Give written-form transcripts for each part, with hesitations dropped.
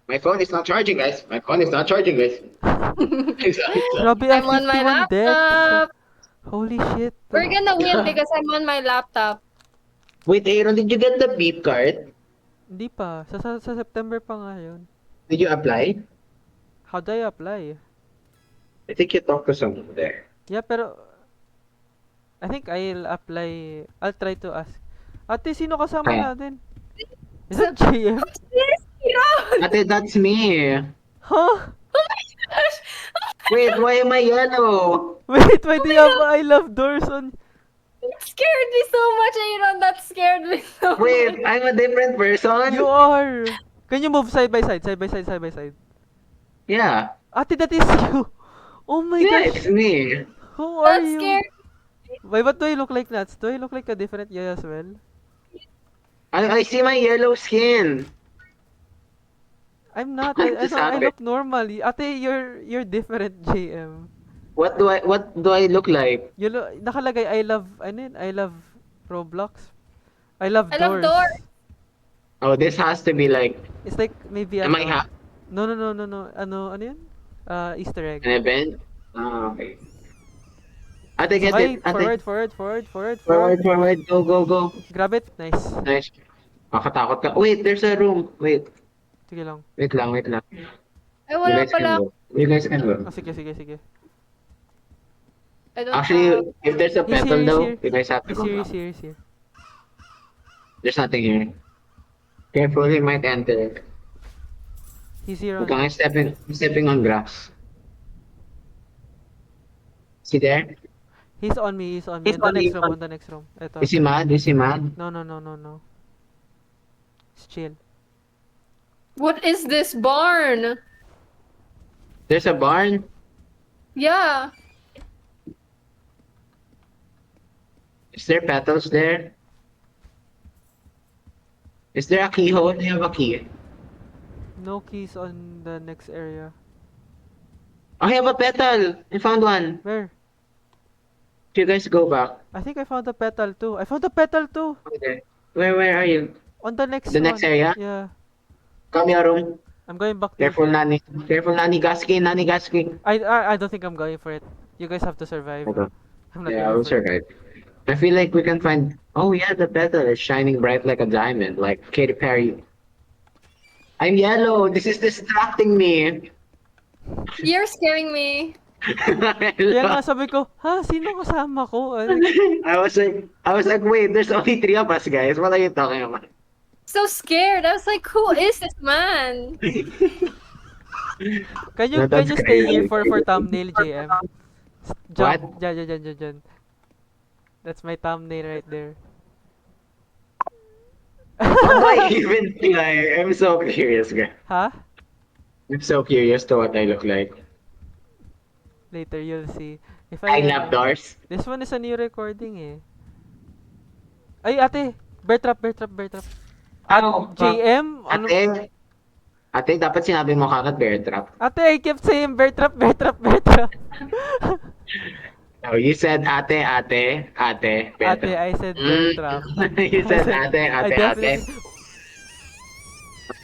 My phone is not charging, guys. My phone is not charging, guys. Grabe, I have I'm on my 51 deaths. laptop. Holy shit. We're gonna win because I'm on my laptop. Wait, Aaron, did you get the beep card? Hindi pa. Sa September pa nga yun. Did you apply? How do I apply? I think you talked to someone there. Yeah, pero I think I'll apply. I'll try to ask. Ate, sino kasama Kaya. natin? Is that JM? Yes, Aaron! Ate, that's me. Huh? Oh my gosh! Wait, why am I yellow? Wait, why Oh do my you have God. I love doors on? That scared me so much, Aaron. That scared me so Wait, much. I'm a different person? You are. Can you move side by side, side by side, side by side? Yeah. Ate, that is you. Oh my Yeah, gosh. it's me. Who are That you? scared me. Wait, what do I look like, Nats? Do I look like a different guy as well? I see my yellow skin. I'm not. What I just don't. I happened? look normal. Ate, you're different, JM. What do I look like? You look. Nakalagay I love. Ano yun? I love Roblox. I love I love doors. doors. Oh, this has to be like, It's like maybe am I ano. No, no, no, no, no. Ano yun? Easter egg. an event? Oh, okay. Ate, get Sakay, it. Ate, forward, forward, forward, forward, forward, forward. forward. Go, go, go. Grab it. Nice. Nice. Makatakot ka. Wait, there's a room. Wait. Sige lang. Wait lang, wait lang. Ay, You wala guys can pala. go. You guys can go. Oh, sige, sige, sige. I don't have. Actually, if there's a He's petal here, he's though, here. you guys have to He's go here, now. he's here, he's here. There's nothing here. Careful, he might enter. He's here Look, on. I'm stepping on grass. See there? He's on me, he's on me. He's On the on me, next he's room, on. on the next room. Eto. Is he mad? Is he mad? No, no, no, no, no. It's chill. What is this barn? There's a barn? Yeah. Is there petals there? Is there a keyhole? Do you have a key? No keys on the next area. I have a petal! I found one. Where? You guys go back. I think I found a petal too. I found a petal too! Okay. Where are you? On the next The one. next area? Yeah. Come here, room. I'm going back there. Careful, Nani. Careful, Nani. Gaskin, Nani, gaskin. I don't think I'm going for it. You guys have to survive. Okay. I'm not Yeah, I going will for it. survive. I feel like we can find. Oh yeah, the petal is shining bright like a diamond, like Katy Perry. I'm yellow. This is distracting me. You're scaring me. Kaya nga sabi ko, ha? Sino kasama ko? I was like, wait, there's only three of us, guys. What are you talking about? So scared. I was like, who is this man? Can you No, that's stay crazy. here for thumbnail, JM? What? Jump. Dyan. That's my thumbnail right there. What do I even feel like? I'm so curious, guys. Ha? I'm so curious to what I look like. Later you'll see. If I love doors. This one is a new recording eh. Ay, ate! Bear trap. Ow, JM? Ano? Ate, dapat sinabi mo kagad bear trap. Ate, I kept saying bear trap. Oh, you said ate, bear Ate, trap. I said bear trap. You said ate, I definitely...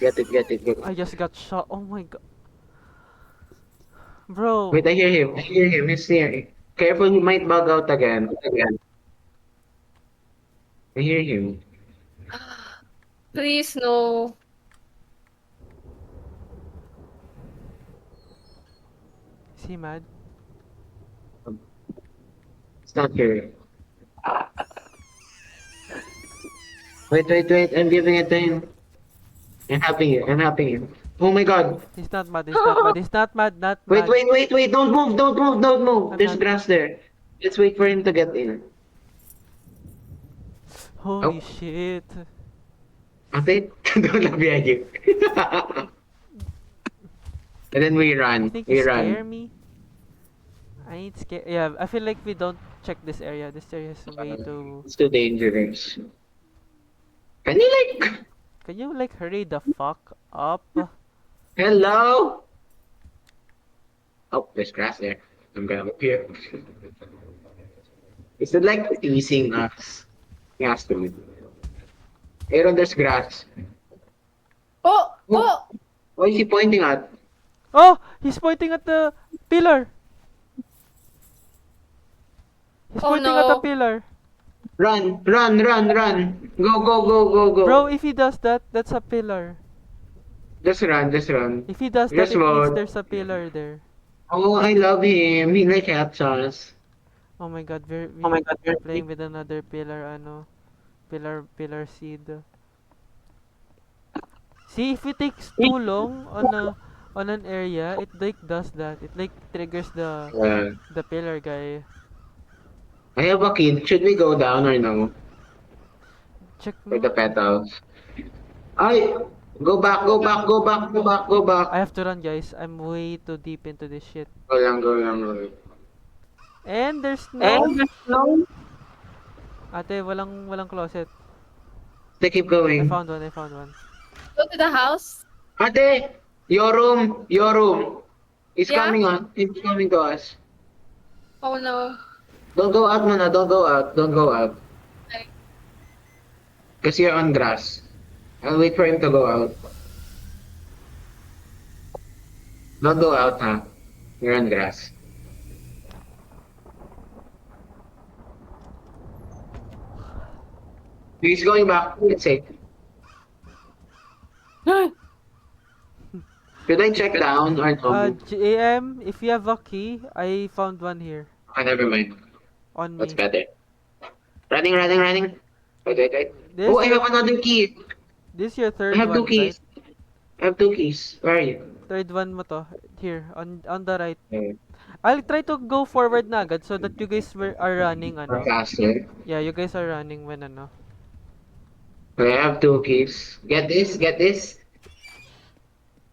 Get it. I just got shot. Oh my god. Bro. Wait, I hear him. He's here. Careful, he might bug out again. I hear him. Please, no. Is he mad? It's not here. Wait. I'm giving it to him. I'm helping you. Oh my god. He's not mad. Not mad. Wait. Don't move. I'm There's not- grass there. Let's wait for him to get in. Holy Oh. shit. Ate, don't look behind you. And then we I run. think We you scare run. me. I ain't scared. Yeah, I feel like we don't check this area. This area is way too... It's too dangerous. Can you like... Can you like hurry the fuck up? Hello? Oh, there's grass there. I'm gonna look here. Is it like teasing us? He has to. Aaron, there's grass. Oh! Oh, What is he pointing at? Oh! He's pointing at the pillar! He's Oh, pointing at the no. pillar. Run, run, run, run. Go, go, go, go, go. Bro, if he does that, that's a pillar. Just run, just run. If he does that, Just it means vote. there's a pillar there. Oh, I love him. He like helps us. Oh my god, Oh my God, we're playing with another pillar, pillar seed. See, if it takes too long on an area, it like does that. It like triggers Yeah. the pillar guy. I have a kid. Should we go down or no? Check For the mo. petals. Ay! Go back, go back, go back, go back, go back. I have to run, guys. I'm way too deep into this shit. Go lang, go lang, go lang. And there's And no. Ate, walang closet. they keep I going. found one. I found one. Go to the house. Ate! Your room! Your room! It's Yeah? coming on. It's coming to us. Oh no. Don't go out, Mana. Don't go out. Don't go out. Okay. Because you're on grass. I'll wait for him to go out. Don't go out, huh? You're on grass. He's going back. It's safe. Should I check down or no? JM, if you have a key, I found one here Oh, never mind. on That's me. better. Running, running, running. Wait, wait, wait. This Oh, I your, have another key. this your I third have two one, keys. right? I have two keys. Where are you? Third one mo to. Here, on the right. Okay. I'll try to go forward na agad so that you guys are running, Or ano. faster. Yeah, you guys are running when, ano. I have two keys. Get this, get this.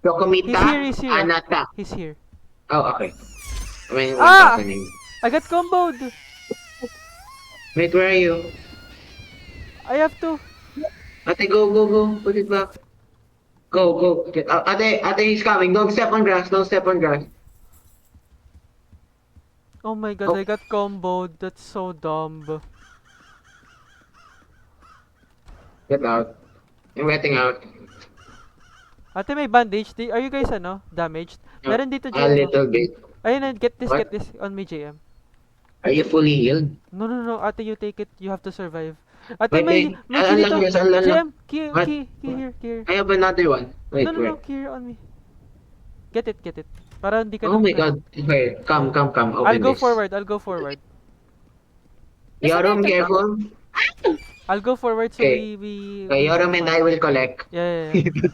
Chokomita, He's here. Anata. He's here. Oh, okay. I mean, Ah! what's the name? I got comboed! Wait, where are you? I have to. Ate, go, go, go. Put it back. Go, go. Get out. Ate, he's coming. Don't step on grass. Don't step on grass. Oh my god, Oh. I got comboed. That's so dumb. Get out. I'm getting out. Ate, may bandage. Are you guys, ano, damaged? Meron dito, A JM. little bit. Ayun, get this, What? get this. On me, JM. Are you fully healed? No, no, no. Ate, you take it. You have to survive. Ate, Wait, may wait. key dito. Unlock this, unlock. JM, key, What? key here, key here. I have another one. Wait, No, no, wait. no, key here on me. Get it, get it. Para hindi ka Oh na- my god. Okay, come, come, come. Open I'll go this. forward, I'll go forward. Yoram, careful. I'll go forward so Okay. we Okay, Yoram and I will collect. Yeah, yeah, yeah.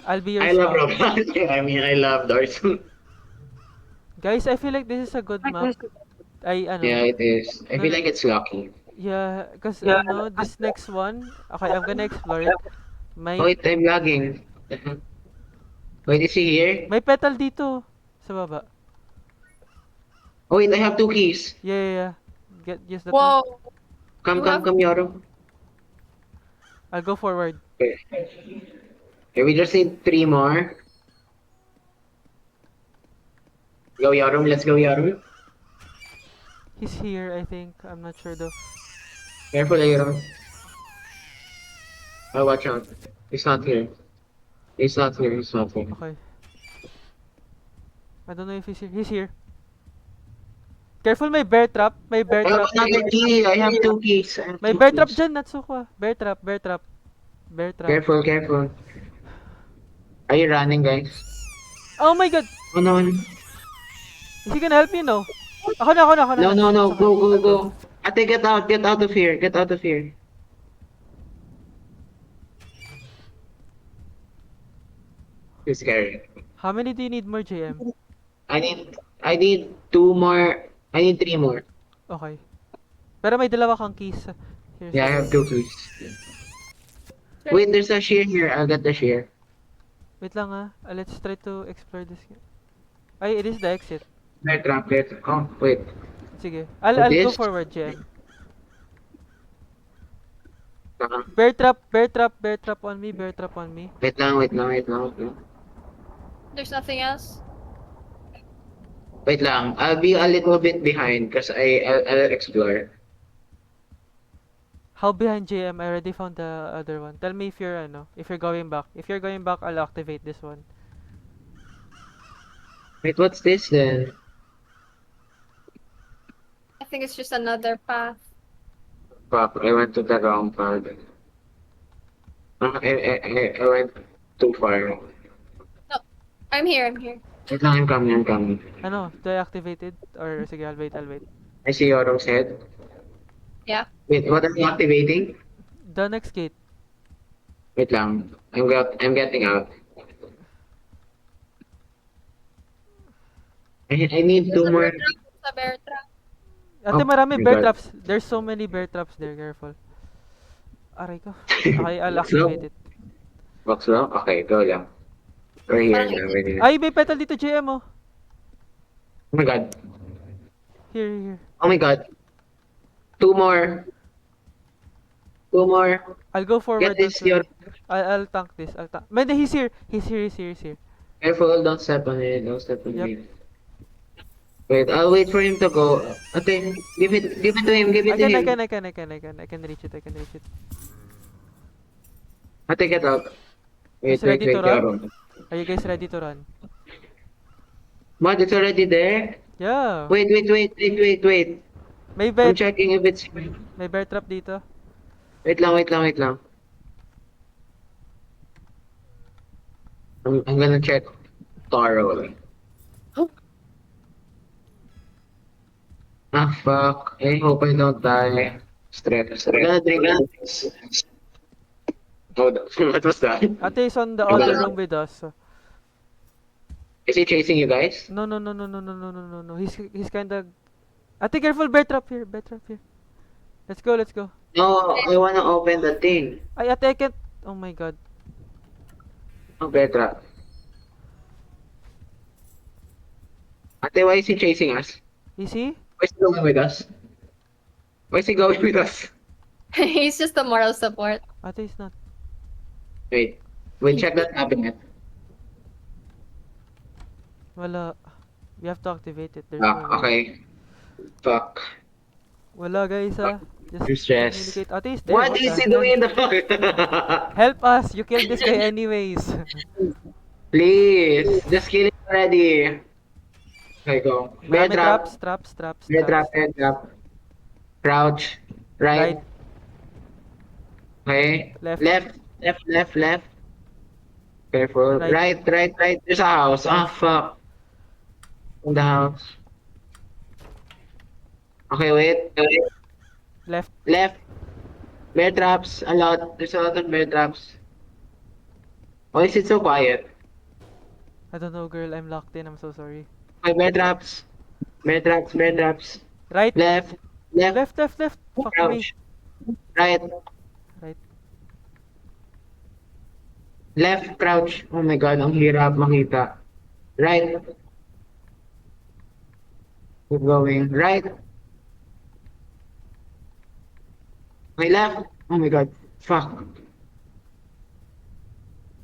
I'll be your I love scout. Roblox. I mean, I love doors. Guys, I feel like this is a good map. Ano, Yeah, it is. I feel like it's lucky. yeah, because ano, this next one, okay, I'm gonna explore it. May Oh, wait, I'm lagging. Wait, is he here? may petal dito sa baba. Oh, wait, I have two keys. Yeah, yeah, yeah. Get use that one. Whoa. Come, You come, have- come, Yoram. I'll go forward. Okay. Okay, we just need 3 more. Go, Yoram. Let's go, Yoram. He's here, I think. I'm not sure though. Careful, Yoram. Oh, watch out. He's not here. He's not here. He's not here. Okay. I don't know if he's here. He's here. Careful, may bear trap. May bear I have trap. another key. I have 2 keys. I have May 2 bear trap keys. dyan, Natsuko. Bear trap, bear trap. Bear trap. Careful, careful. Are you running, guys? Oh my god! Oh, no. Is he gonna help me? No. Ako na, ako na, ako na. No, no, no. Okay. Go, go, go. Ate, get out. Get out of here. Get out of here. It's scary. How many do you need more, JM? I need 2 more. I need 3 more. Okay. Pero may dalawa kang keys. Here's Yeah, I have 2 keys. Wait, there's a shear here. I'll get the shear. Wait lang ah. Let's try to explore this. Ay, it is the exit. Bear trap, bear trap. Oh, wait. Sige. I'll go This? forward, JM. Wait Bear trap on me, bear trap on me. lang, wait lang, wait lang. Wait lang. There's nothing else. Wait lang. I'll be a little bit behind because I'll explore. How behind JM? I already found the other one. Tell me if you're if you're going back. If you're going back, I'll activate this one. Wait, what's this then? I think it's just another path. Fuck, I went to the wrong part. I went too far. No, I'm here. I'm here. Wait lang, I'm coming, I'm coming. Ano? Do I activate it? Or sige, I'll wait, I'll wait. I see Yorong's head. Yeah. Wait, what are you activating? The next gate. Wait lang. I'm getting out. I need two more. Sa bear trap. Ate, Oh marami my bear God. traps. There's so many bear traps there. Careful. Aray ko. Okay, I'll activate it. Box low? Okay, go lang. We're here Parang now, we're here. Ay, may petal dito, JM, oh. Oh my God. Here, here. Oh my God. Two more. Two more. I'll go forward. Get this, also. Yor. I'll tank this. I'll tank. Man, he's here. He's here, he's here, he's here. Careful, don't step on it. Don't step on Yep. it. Wait, I'll wait for him to go. Okay, give it to him, give it I to him. can reach it, I can reach it. Ate, get out. Wait, Is ready to run? Yorong. Are you guys ready to run? What, it's already there? Yeah. Wait. May I'm bear, checking if it's... may bear trap dito. Wait lang. I'm gonna check thoroughly. Ah, fuck. I hope I don't die. Stress. I'm gonna drink this. Oh, what was that? Ate is on the other room with us. Is he chasing you guys? No. He's kinda. Ate, careful, bear trap here. Let's go. No, I wanna open the thing. Ay, ate, I can't. Oh my god. Oh, Petra. Ate, why is he chasing us? Is he? Why is he going with us? Why is he going with us? He's just a moral support. Ate is not. Wait, check that cabinet. Wala. We have to activate it. There's no Ah, way. okay. Fuck. Wala, guys, ah. You're Just stressed. communicate. Ate is there. What What is the he hell? doing in the fuck? Help us! You killed this guy anyways. Please, just kill it already. Okay, go. Bear Marami trap. traps. Bear trap, bear trap. Crouch. Right. Okay. Left. Left. Careful. Right. Right. There's a house. Ah, fuck. In the house. Okay, wait. Left. Left. Bear traps. A lot. There's a lot of bear traps. Why is it so quiet? I don't know, girl. I'm locked in. I'm so sorry. Okay, bear traps. Bear traps. Right. Left. Left. Fuck me. Crouch. Right. Right. Left, crouch. Oh my god, ang hirap makita. Right. Keep going. Right. My left. Oh my god. Fuck.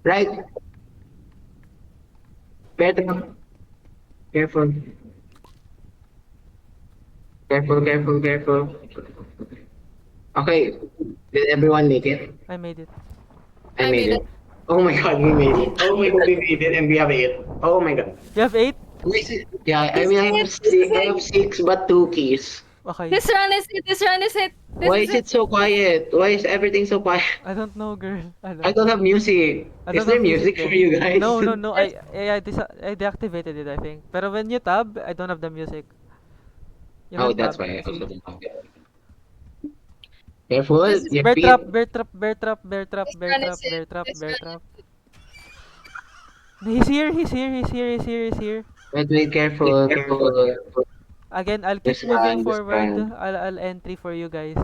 Right. Better. Careful. Okay. Did everyone make it? I made it. I I made made it. Oh my god, we made it. Oh my god, we made it and we have 8. Oh my god. You have 8? Yeah, I mean I have 6 but 2 keys. Okay. This run is it. Why is it so quiet? Why is everything so quiet? I don't know, girl. I don't have music. I Is don't there have music there. for you guys? No. I deactivated it, I think. Pero when you tab, I don't have the music. You Oh, know, that's tab. why I See? also don't have it. Careful. This is your Bear feet. trap. This run is it. He's here. Wait, careful. Again, I'll keep This moving one, this forward. one. I'll entry for you guys.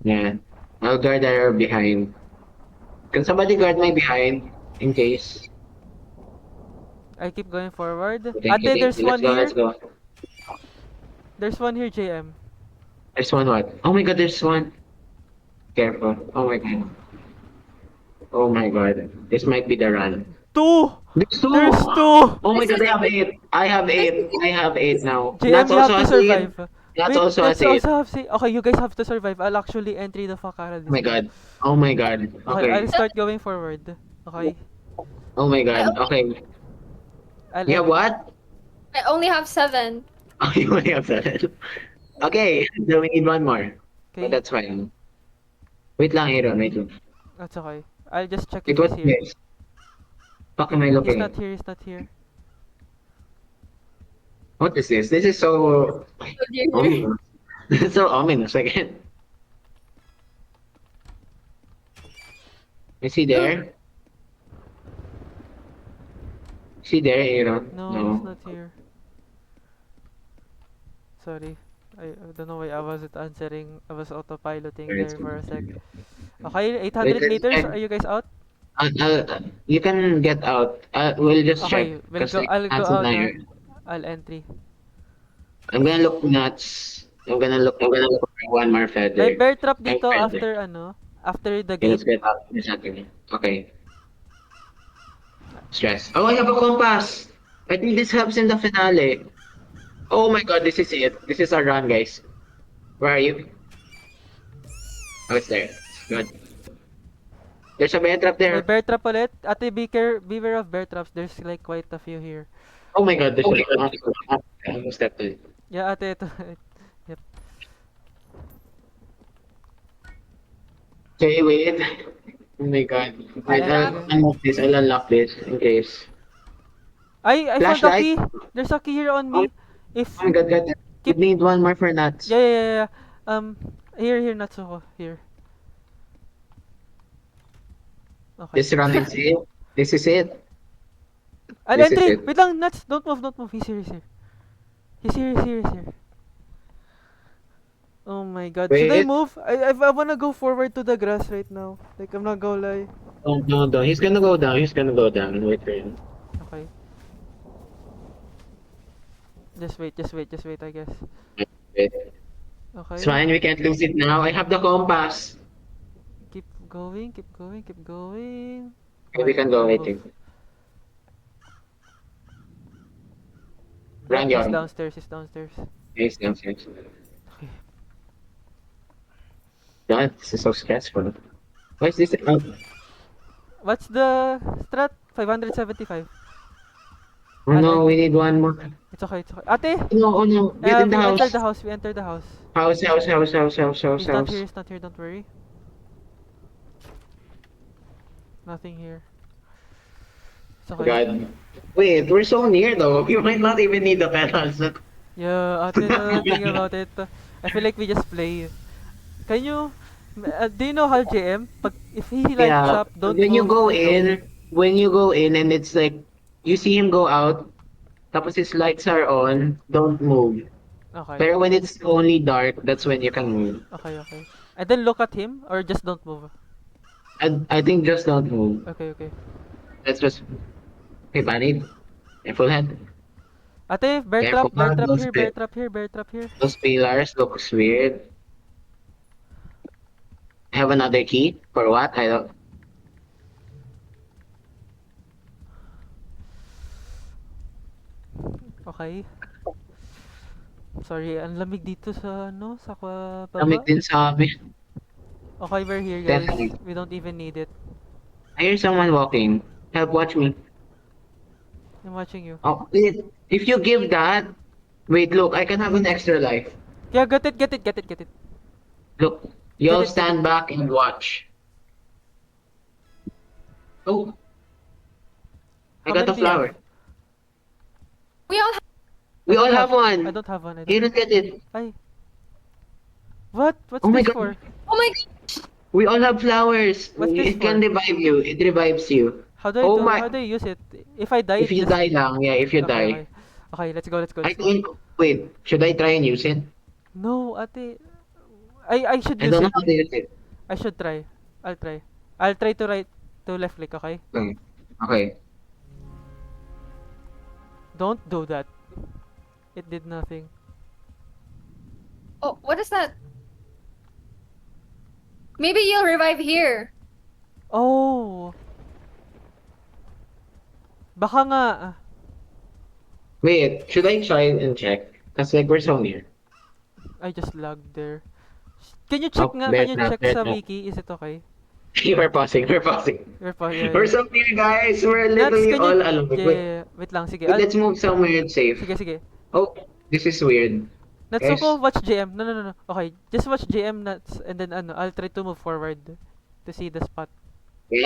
Yeah. I'll guard our behind. Can somebody guard my behind? In case. I keep going forward. Okay, Ate, there's one here. Let's go. There's one here, JM. There's one what? Oh my god, there's one. Careful. Oh my god. Oh my god. This might be the run. 2! There's 2! There's 2! Oh my god, I have 8. I have 8 now. JM, That's you have also to a survive. That's Wait, also a let's safe. also have say. Okay, you guys have to survive. I'll actually entry the Fakara Oh my this time. god. Oh my god. Okay, I'll Okay. start going forward. Okay, Oh my I god. only, Okay. I'll You have end. what? I only have 7. Oh, you only have 7. Okay, so we need one more. But Okay, that's fine. Wait lang, Aaron. Wait lang. that's okay. I'll just check if Wait, he's what's here. this? Fuck am I He's looking not at? here. He's not here. What is this? This is so Oh dear. ominous. This is so ominous again. Is he there? Is he there, Aaron? No, he's No. not here. Sorry. I don't know why I wasn't answering. I was autopiloting Wait, there for a sec. Okay, 800 let's meters. check. Are you guys out? You can get out. We'll just check. Okay, we'll Because go. like, I'll go that's out not now. here. I'll entry. I'm gonna look nuts. I'm gonna look for one more May feather. bear trap I'm dito feather. after ano? After the Okay, gate. let's get out. This happening. Okay. Stress. Oh, I have a compass. I think this helps in the finale. Oh my god, this is it. This is our run, guys. Where are you? Oh, it's there. It's good. There's a bear trap May there. bear trap ulit. Ate, beware of bear traps. There's like quite a few here. Oh my god, there's a I almost stepped in. Yeah, ate, ito. Yep. Okay, wait. Oh my god. I'll Wait, entry, I'll guys. unlock this. I'll unlock this in case. I found a Flashlight? key. There's a key here on Oh, me. If oh my god, god. We keep need one more for nuts. yeah. Here Natsuko. Here. Okay. This run is it. This is it. I'll This is entry. it. Wait lang, Nats. Don't move. He's here, he's here. He's here. Oh my god. Should I Wait. move? I wanna go forward to the grass right now. Like, I'm not gonna lie. Don't. He's gonna go down. He's gonna go down. Wait for him. Okay. Just wait, I guess. Wait. Okay. It's fine. We can't lose it now. I have the compass. Keep going. Okay, we can go. Move. Waiting. Yeah, Run, he's Yon. downstairs. He's downstairs. Okay. God, this is so stressful. Why is this? Oh, What's the strat? 575. oh no, we need one more. It's okay. Ate! No, oh no. Get in the We house. entered the house. House. He's not here, don't worry. Nothing here. It's okay. God. Wait, we're so near though. You might not even need the pedals. Yeah, ate, no, think about it. I feel like we just play. Can you, do you know how JM? If he lights Yeah. up, don't When you move. go in, and it's like you see him go out, tapos his lights are on, don't move. Okay. Pero when it's only dark, that's when you can move. Okay. And then look at him, or just don't move. I think just don't move. Okay. Let's just. Okay, panic. Full head. Ate, Careful, man, those bear trap here. Those pillars looks weird. I have another key. For what? I don't. Okay. Sorry, ang lamig dito sa, sa Lamig baba. din sa amin. Okay, we're here, guys. Definitely. We don't even need it. I hear someone walking. Help, watch me. I'm watching you. Oh, wait. If you give that. Wait, look, I can have an extra life. Yeah, get it. Look, you all Get it, stand back and watch. Oh. I How got many a do you have? flower. We all have We all have one. I don't have one. You don't get it. Ay. What? What's Oh my this God. for? Oh my god. We all have flowers. What's this It can for? revive you. It revives you. How do I Oh do? my- How do I use it? If I die, If you just... die lang, yeah, if you Okay, die. okay, let's go. I think, wait, should I try and use it? No, ate. I should I use don't know it. how to use it. I should try. I'll try to left click, okay? Okay. Okay. Don't do that. It did nothing. Oh, what is that? Maybe you'll revive here. Oh. Baka nga. Wait, should I try and check? Because like we're so near. I just lagged there. Can you check Oh, nga? Can there's you not, check there's sa not. wiki? Is it okay? We're pausing, we're pausing. Yeah, We're yeah. so here, guys. We're Nats, literally can you... all alone. Yeah, yeah, yeah. Wait lang, sige. Wait, let's move somewhere Sige, safe. sige. Oh, this is weird. Natsuko, Guys, watch JM. No, no, no, no. Okay, just watch JM Nats and then I'll try to move forward to see the spot.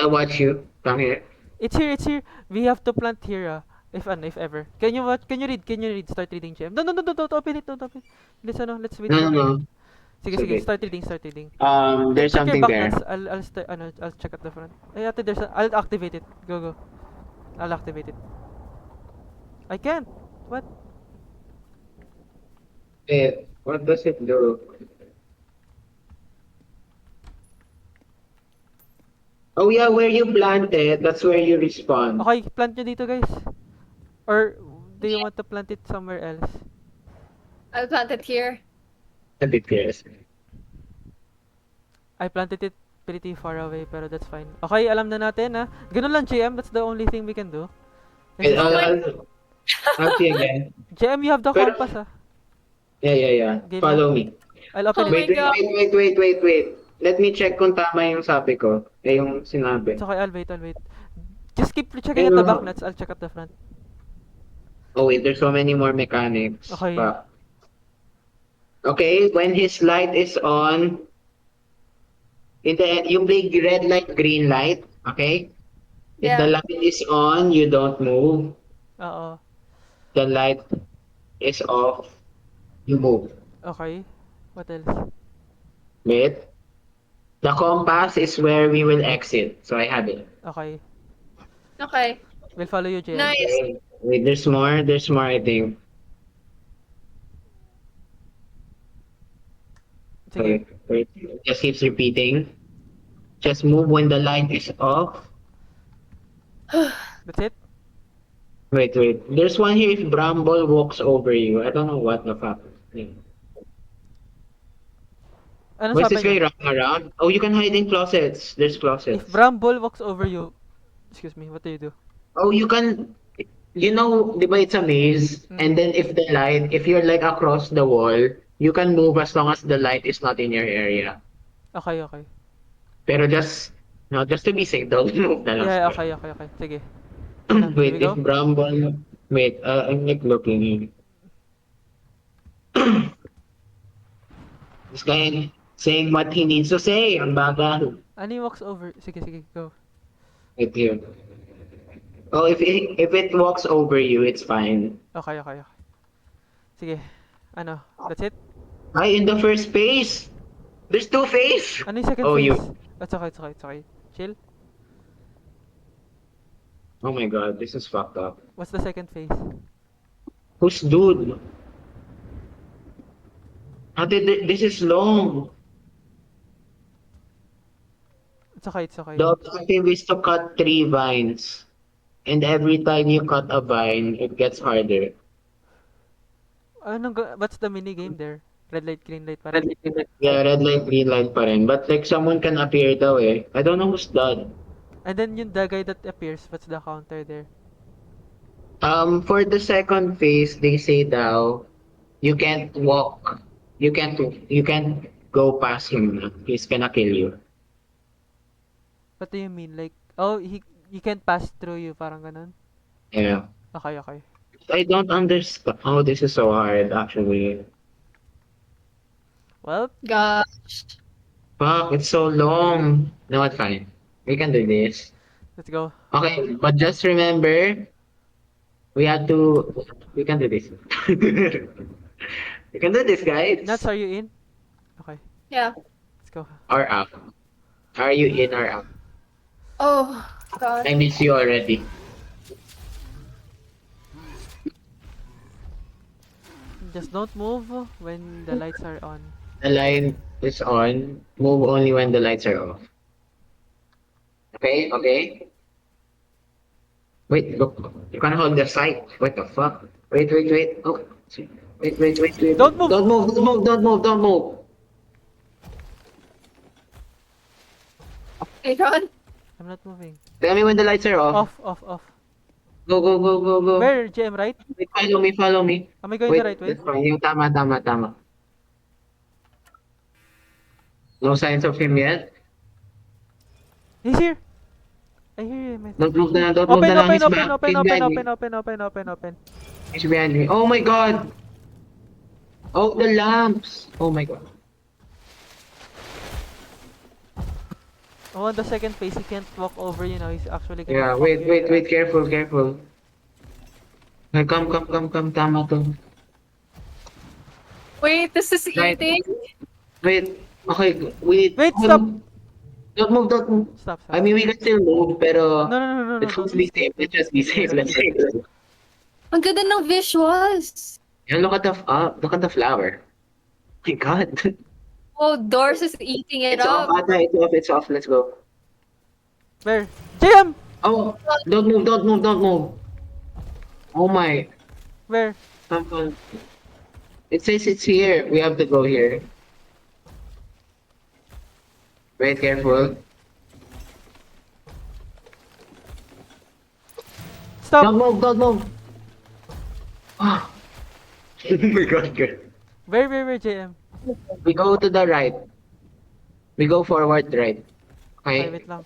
I'll watch you. Come here. It's here, it's here. We have to plant here, if ever. Can you watch? Can you read? Start reading JM. No, no, no, no, don't open it, don't open it. Let's wait No, for... no, no. Sige, It's sige, okay. start reading. There's Check your something back there. nuts. I'll check at the front. Ay, ate, I'll activate it. Go. I'll activate it. I can't. What? What does it do? Oh yeah, where you planted, that's where you respawn. Okay, plant nyo dito, guys. Or do you want to plant it somewhere else? I'll plant it here. A bit curious. I planted it pretty far away, pero that's fine. Okay, alam na natin, ha? Ganun lang, JM. That's the only thing we can do. Wait, This is- I'll see again. JM, you have the Pero- compass, ha? Yeah. Game Follow me. I'll open Oh it. my Wait. Let me check kung tama yung sabi ko. Yung sinabi. It's okay, I'll wait. Just keep checking at the back nuts. I'll check at the front. Oh wait, there's so many more mechanics. Okay. Pa. Okay, when his light is on, you play red light, green light. Okay? If Yeah. the light is on, you don't move. Oo. The light is off, you move. Okay. What else? Wait. The compass is where we will exit. So I have it. Okay. Okay. We'll follow you, JM. Nice. Okay. Wait, there's more. There's more, I think. Sige. Wait. It just keeps repeating. Just move when the light is off. That's it? Wait. There's one here if Bramble walks over you. I don't know what the fuck. Ano What's sabi this guy niya? running around? Oh, you can hide in closets. There's closets. If Bramble walks over you... Excuse me, what do you do? Oh, you can. You know, di ba it's a maze? And then if you're like across the wall, you can move as long as the light is not in your area. Okay. Pero just to be safe, don't move na lang. Yeah, okay. Sige. Here Wait, we go. if Bramble. Wait, I'm like looking. This guy saying what he needs to say. Ang bagal. Ani walks over... Sige, go. Right here. Oh, if it walks over you, it's fine. Okay. Sige. Ano? That's it? Ay, in the first phase. There's two phase. Ano yung second Oh, phase? you. It's okay. Chill. Oh my god, this is fucked up. What's the second phase? Who's dude? This is long. It's okay. The objective is to cut 3 vines. And every time you cut a vine, it gets harder. What's the mini game there? Red light, green light, parang. Yeah, red light, green light pa rin. But like someone can appear daw eh. I don't know who's that. And then the guy that appears, what's the counter there? For the second phase, they say daw, you can't walk. You can't go past him. He's gonna kill you. What do you mean? Like, oh, he can't pass through you, parang ganun? Yeah. Okay. I don't understand. Oh, this is so hard actually. Well, Gosh. Fuck, it's so long. No, it's fine. We can do this. let's go. Okay, but just remember, we can do this. We can do this, guys. Nuts, are you in? Okay, Yeah. let's go. Or out. Are you in or out? Oh, God. I miss you already. Just don't move when the lights are on. The line is on. Move only when the lights are off. Okay? Wait, look. You can hold the sight. What the fuck? Wait. Oh. Wait. Don't move. Don't move. Aaron? I'm not moving. Tell me when the lights are off. Off. Go. Where, JM, right? Wait, follow me. Am I going Wait, the right way? that's fine. Yung tama. No signs of him yet. He's here! I hear him. Don't move na, don't move Open, na lang. open, He's open, back. open, He's open, behind me. open, open, open, open, open. He's behind me. Oh my god! Oh, the lamps! Oh my god. Oh, on the second phase, he can't walk over, you know, he's actually gonna Yeah, fuck wait, you wait, in the wait. ass. Careful, careful. Ay, come. Tama to. Wait, this is Right. eating? Wait. Okay, wait. Wait, stop! Don't move, don't move. Stop, I stop. mean, we can still move, pero No, let's don't just be be scared, safe. Let's don't be just be scared. safe. Let's safe. Ang ganda ng visuals. Yeah, look at the flower. My God. Oh, Doors is eating it It's off, up. Ata. It's off. Let's go. Where? JM! Oh, don't move. Oh my. Where? Come on. It says it's here. We have to go here. Wait, careful. Stop! Don't move. Ah. Oh my God, good. Where, JM? We go to the right. We go forward, right? Okay, Okay. wait lang.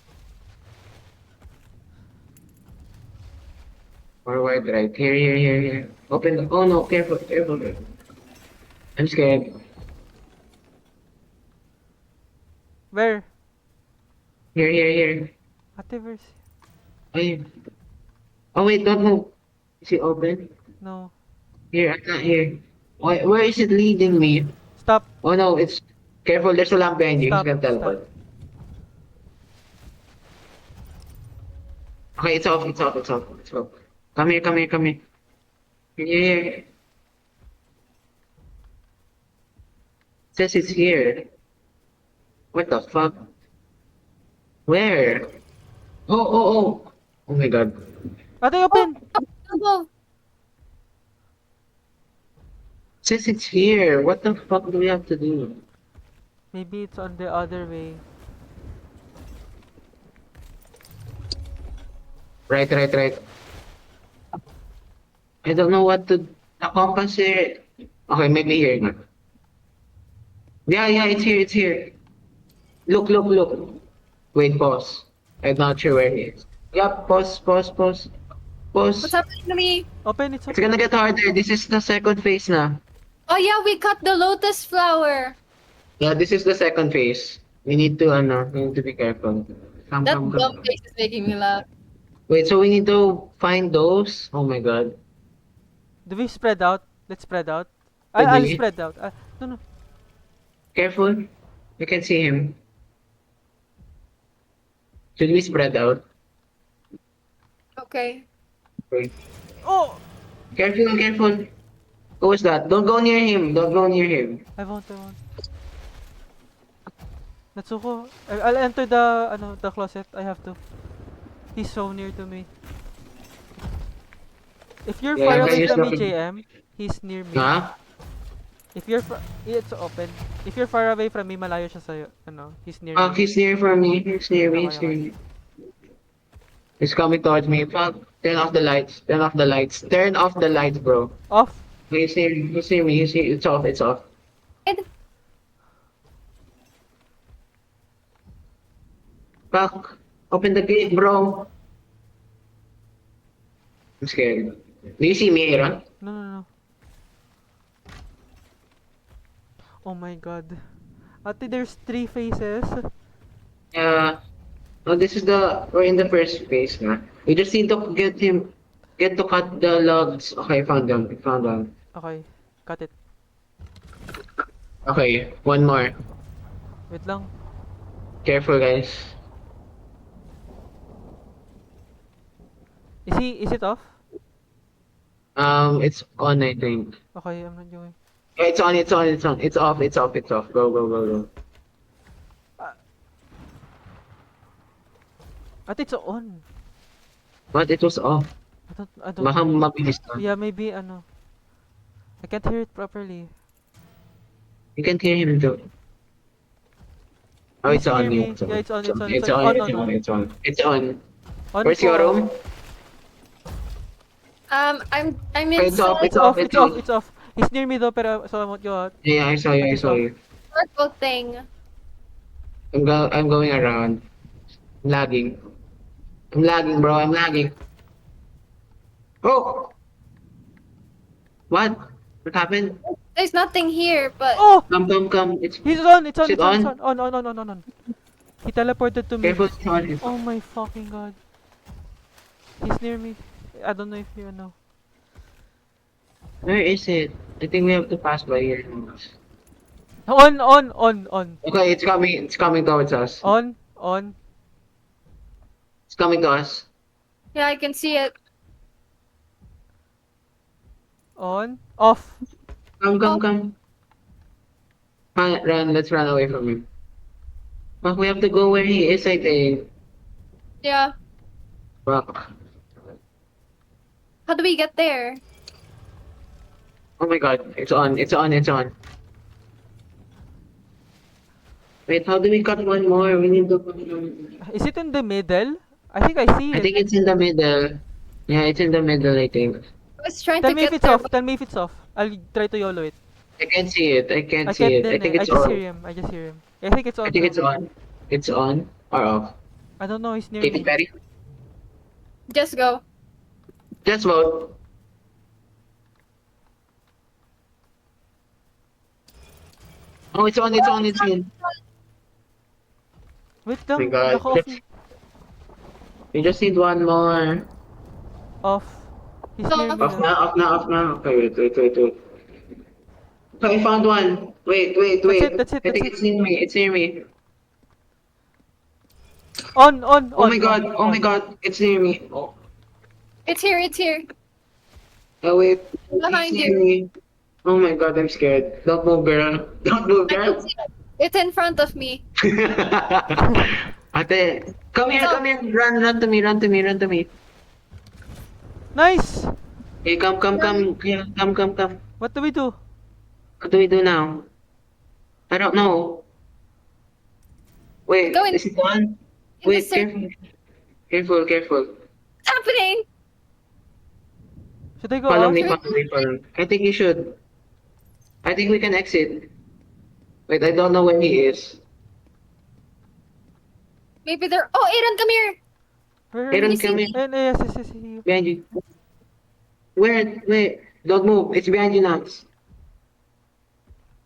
Forward, right. Here. Open the. Oh no, careful. I'm scared. Where? Here. Ativerse? Ay. Oh wait, don't move. Is it open? No. Here, I'm not here. Where is it leading me? Stop. Oh no, it's careful. There's a lamp behind you. He's Stop. gonna teleport. Okay, it's off. Let's go. Come here. Here. Says it's here. What the fuck? Where? Oh. Oh my god. Ate, open! Go. Says it's here. What the fuck do we have to do? Maybe it's on the other way. Right. I don't know what to. The compass here. Okay, maybe here. Na. Yeah, it's here. Look. Wait, pause. I'm not sure where he is. Yeah, pause. What's happening to me? Open, it's It's open. gonna get harder. This is the second phase na. Oh yeah, we cut the lotus flower. Yeah, this is the second phase. We need to be careful. That dumb face is making me laugh. Wait, so we need to find those? Oh my god. Do we spread out? Let's spread out. Pwede. I'll spread out. No. Careful. You can see him. Should we spread out? Okay. Wait. Oh! Careful. Who is that? Don't go near him. I won't. Natsuko, I'll enter the closet. I have to. He's so near to me. If you're Yeah, far I away use from me, the- JM, he's near me. Huh? If you're it's open. If you're far away from me, malayo siya sa'yo. He's near me. He's near for me. He's near me. Okay. He's coming towards me. Fuck. Turn off the lights, bro. Off. He's near me. It's off. And Fuck. Open the gate, bro. I'm scared. Do you see me, Aaron? No. Oh my god. Ate, there's 3 faces. Yeah. Oh, we're in the first phase na. We just need to get to cut the logs. Okay, found them. Okay, cut it. Okay, one more. Wait lang. Careful, guys. Is it off? It's on, I think. Okay, I'm not doing. Yeah, it's on. It's off. Go. Ate, it's on. But it was off. I don't Baka know. mabilis na. Yeah, maybe I can't hear it properly. You can hear him too. Oh, He's it's on. near me. It's on. Yeah, it's on. It's on. On Where's your po. room? I'm It's off, inside It's off. He's near me though, pero so I won't go out. Yeah, I saw you. circle thing. I'm going around. I'm lagging. I'm lagging, bro. I'm lagging. Oh! What? What happened? There's nothing here, but Oh! Come. It's He's on! It's on! is it It's on! It's on? on! On. He teleported to me. Careful, it's on. Oh my fucking god. He's near me. I don't know if you know. Where is it? I think we have to pass by here. On. Okay, it's coming. It's coming towards us. On. It's coming to us. yeah, I can see it. On. Off. Come. Run. Let's run away from him. But we have to go where he is, I think. Yeah. Fuck. How do we get there? Oh my god. It's on. Wait, how do we cut one more? We need to. Is it in the middle? I think I see I it. think it's in the middle. Yeah, it's in the middle, I think. I was trying Tell to me if get it's there. off. Tell me if it's off. I'll try to YOLO it. I can't see it. I can't I see can't it. I din think eh. I it's just on. hear him. I think it's on. I think now. it's on. It's on or off. I don't know. He's near Katy me. Perry. Just go. Just vote. Oh, it's on. Wait Oh lang. my god. Naka-off. We just need one more. Off. He's near me Off now. now. Okay, wait. Okay, I found one. Wait. That's it. I think it's near me. On. Oh my god. It's near me. Oh, It's here. wait. Behind It's you. near me. Oh my god, I'm scared. Don't move, girl. I can see it. It's in front of me. Ate, come here. Run to me. Nice! Hey, come. Yeah, come. What do we do? What do we do now? I don't know. Wait, Go in. is it on? In the Wait, circle. careful. What's happening? Should I go Follow off? me. I think you should. I think we can exit. Wait, I don't know where he is. Maybe they're. Oh, Aiden, come here. Where Aaron, is he? come here. Yes. Behind you. Where? Don't move. It's behind you, Nats.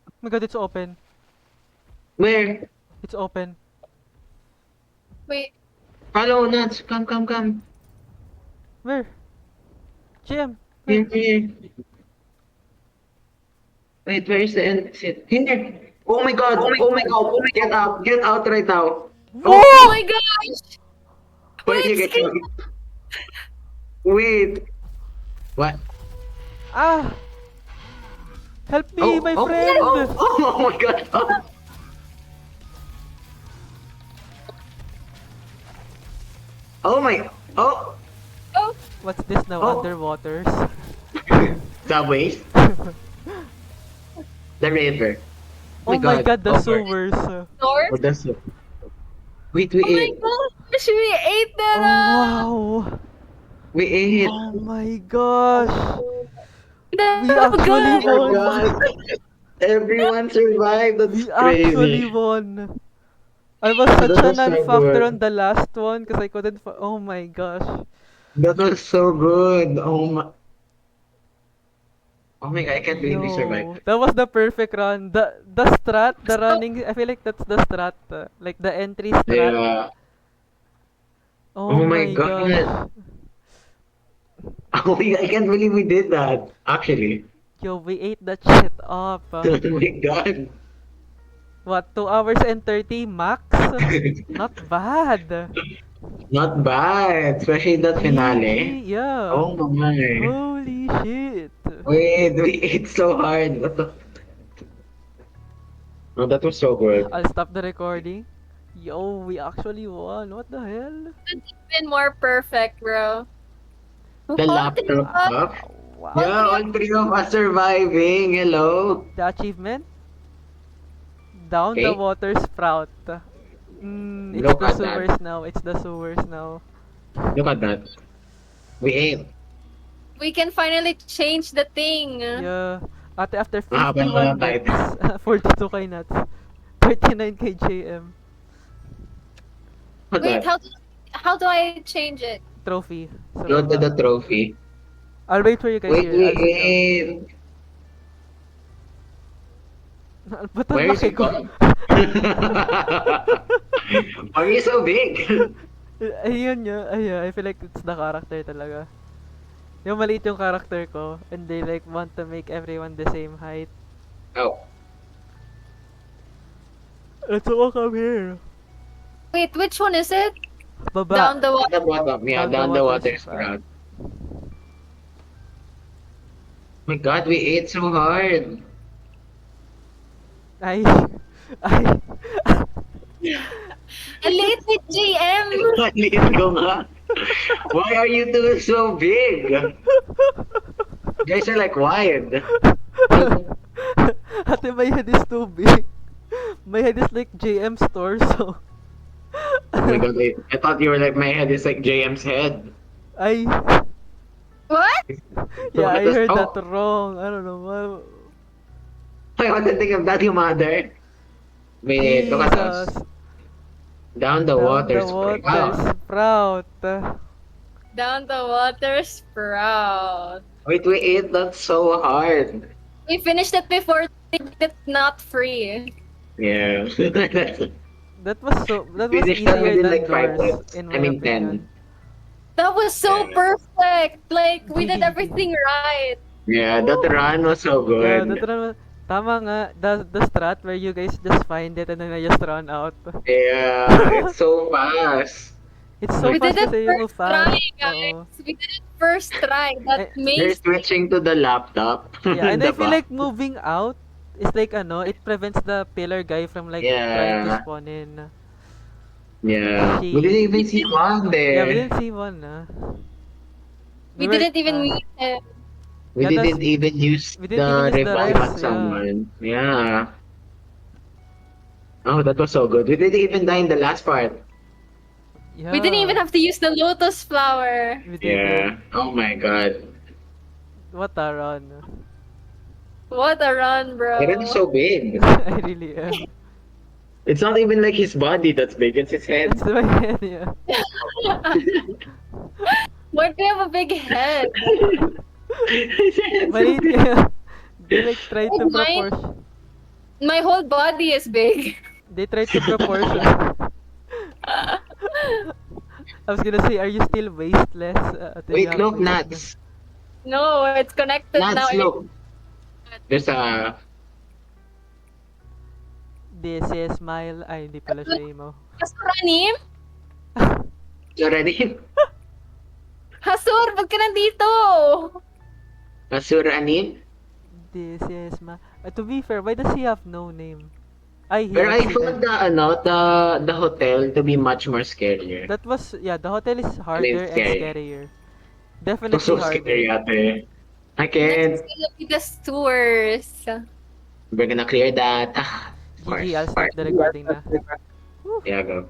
Oh my god, it's open. Where? It's open. Wait. Follow, Nats. Come. Where? GM. Here. Wait, where is the exit? Here. Oh my god. Get out right now. Oh my gosh. Where did you Wait, get out? Wait. What? Ah! Help me, my friend! Oh my god. Oh my. Oh. Oh, What's this now? Oh. Underwaters? Subways. The river. Oh my god, the Over. sewers. door. Oh, that's it. Wait, we Oh my ate. gosh, we ate that up. Oh We ate. wow! Oh my gosh! That's We so actually good. won. God. Everyone survived. That's We actually crazy. won! I was such That a was so non-factor good. on the last one because I couldn't oh my gosh. That was so good. Oh my. Oh my god, I can't believe we Yo, survived. that was the perfect run. The strat, the running, I feel like that's the strat. Like the entry strat. Yeah. Oh Oh my my god. gosh. Oh my, I can't believe we did that. Actually. Yo, we ate that shit up. Oh my god. What, 2 hours and 30 max? Not bad. Not bad. Especially that finale. GG, yeah. Oh my. Holy shit. Wait, we ate so hard. What the? Oh, that was so good. I'll stop the recording. Yo, we actually won. What the hell? It's been more perfect, bro. The laptop. Wow. Yeah, all three of us surviving. Hello. The achievement? Down the Okay. water sprout. It's Look the at that. sewers now. It's the sewers now. Look at that. We ate. We can finally change the thing. Yeah. Ate, after Ah, 51 but- minutes, 42 kay Nats. 39 kay JM. Hold Wait, on. how do I change it? Trophy. Sa Go to baba. the trophy. I'll wait for you guys Wait, here. I'll sit wait. down. Ba't ang Where is laki it ko? gone? Why are you so big? Ayun yun. Ayun, I feel like it's the character talaga. Yung maliit yung character ko, and they like want to make everyone the same height. Oh, Let's all come here. Wait, which one is it? Baba. Down the at water. the bottom. Yeah, Down down the the water water spout. spout. My God, we ate so hard. Ay. Ay. Ang liit ni GM! Maliit ko nga. Why are you two so big? You guys are like wide. Ate, my head is too big. My head is like JM's torso. Oh my God, wait. I thought you were like, my head is like JM's head. Ay. What? Yeah, I heard Oh. that wrong. I don't know. I want to think of that, your mother. Wait, look at us. Jesus. Down the Down water the spray. water Wow. sprout. Down the water sprout. Wait, we ate that so hard. We finished it before it's not free. Yeah. That was We easier did that within than like 5 doors, minutes. in I my mean opinion. 10. That was so Yeah. perfect. Like we did everything right. Yeah, that run was so Yeah, good. tama nga. The strat where you guys just find it and then I just run out. Yeah, it's so fast. It's so We fast did it kasi you move first fast. try, guys. Oo. We did it first try. That Eh, They're makes switching to the laptop. Yeah, and I feel Diba? like moving out is like it prevents the pillar guy from like trying to Yeah. spawn in. Yeah. She- We didn't even see one there. Yeah, we didn't see one. we were- didn't even meet him. We Yeah, didn't that's- even use we didn't the even use the revive rest, on someone. Yeah. Oh, that was so good. We didn't even die in the last part. Yeah. We didn't even have to use the lotus flower. We did Yeah. Oh my God. What a run. What a run, bro. Eren is so big. I really am. It's not even like his body that's big, it's his head. It's my head, yeah. Why do you have a big head? Maliit kaya. They like try to Oh, mine- proportion. My whole body is big. They try to proportion. I was gonna say, are you still wasteless? Wait, look, Nats. No, it's connected now. Nats, look. There's a... This is smile. Ay, hindi pala siya emo. Hasuranim? Already? Hasur, wag ka nandito! Asura Anin? This is my... to be fair, why does he have no name? Ay, he Pero I exited. found the hotel to be much more scarier. That was, yeah, the hotel is harder and scary. scarier. It Definitely was so harder. scary, ate. I Next can't. is gonna be the tours. We're gonna clear that. Ah, of course, GG, I'll of stop course. the recording na. Yeah, go.